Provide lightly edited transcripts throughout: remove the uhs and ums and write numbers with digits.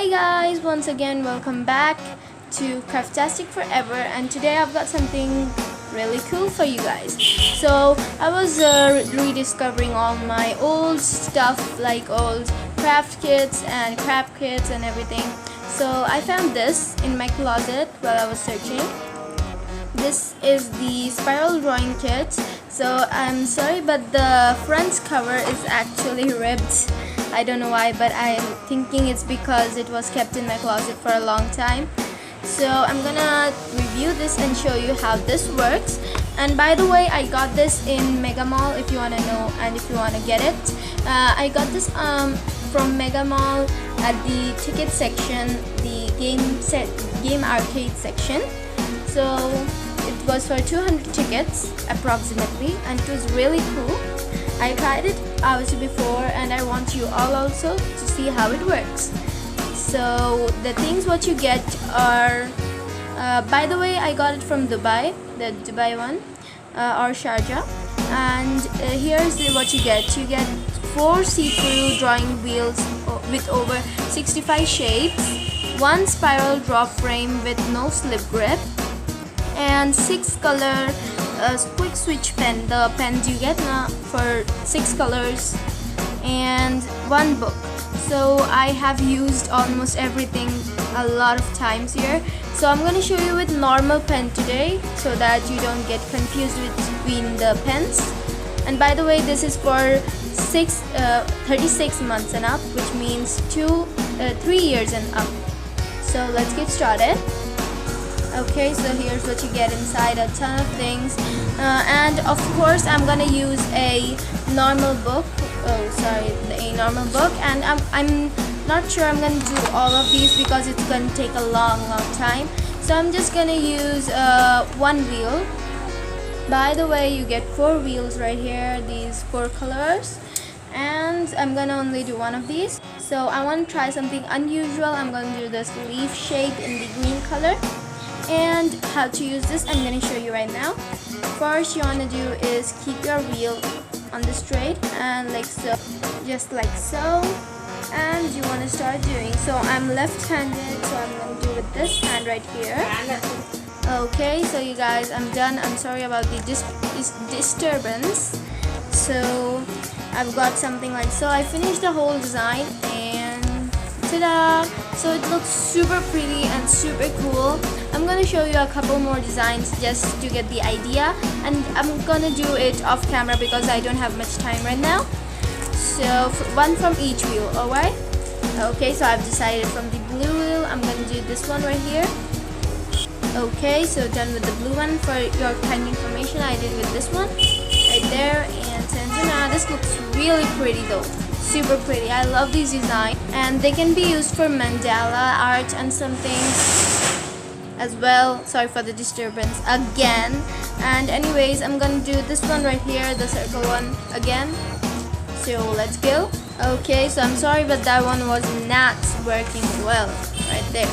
Hey guys, once again welcome back to Craftastic Forever, and today I've got something really cool for you guys. So I was rediscovering all my old stuff, like old craft kits and craft kits and everything. So I found this in my closet while I was searching. This is the spiral drawing kit. So I'm sorry, but the front cover is actually ripped. I don't know why, but I'm thinking it's because it was kept in my closet for a long time. So I'm gonna review this and show you how this works. And by the way, I got this in Megamall if you wanna know and if you wanna get it. I got this from Megamall at the ticket section, the game arcade section. So it was for 200 tickets approximately, and it was really cool. I tried it out before and I want you all also to see how it works. So the things what you get are, by the way, I got it from Dubai, the Dubai one, or Sharjah. And here's what you get. You get 4 see-through drawing wheels with over 65 shapes, 1 spiral draw frame with no slip grip, and 6 color quick switch pen. The pens you get for 6 colors, and 1 book. So I have used almost everything a lot of times here. So I'm going to show you with normal pen today so that you don't get confused between the pens. And by the way, this is for 36 months and up, which means 3 years and up. So let's get started. Okay, so here's what you get inside, a ton of things, and of course I'm gonna use a normal book. A normal book, and I'm not sure I'm gonna do all of these because it's gonna take a long time. So I'm just gonna use 1 wheel. By the way, you get 4 wheels right here, these 4 colors, and I'm gonna only do 1 of these. So I want to try something unusual. I'm gonna do this leaf shape in the green color. And how to use this I'm going to show you right now. First you want to do is keep your wheel on the straight and like so, just like so, and you want to start doing. So I'm left-handed, so I'm going to do with this hand right here. Okay, so you guys, I'm done. I'm sorry about the disturbance. So I've got something like so. I finished the whole design and ta-da! So it looks super pretty and super cool. I'm gonna show you a couple more designs just to get the idea, and I'm gonna do it off camera because I don't have much time right now. So 1 from each wheel, alright? Okay, so I've decided from the blue wheel I'm gonna do this one right here. Okay, so done with the blue one. For your kind information, I did with this one right there, and this looks really pretty though. Super pretty. I love these designs, and they can be used for mandala art and some things as well. Sorry for the disturbance again. And anyways, I'm gonna do this one right here, the circle one again. So let's go. Okay, so I'm sorry, but that one was not working well right there,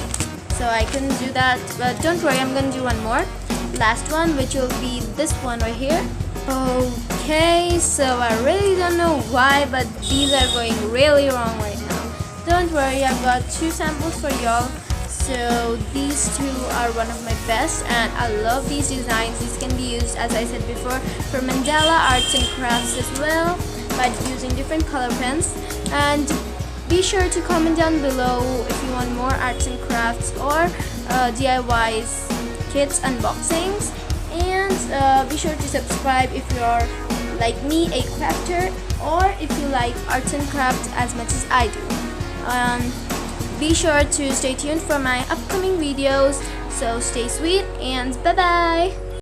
so I couldn't do that, but don't worry, I'm gonna do 1 more, last one, which will be this one right here. Okay, so I really don't know why, but these are going really wrong right now. Don't worry, I've got 2 samples for y'all. So these 2 are one of my best, and I love these designs. These can be used, as I said before, for mandala arts and crafts as well, by using different color pens. And be sure to comment down below if you want more arts and crafts or DIYs, kits, unboxings. And be sure to subscribe if you're like me, a crafter, or if you like arts and crafts as much as I do. Be sure to stay tuned for my upcoming videos. So stay sweet and bye bye.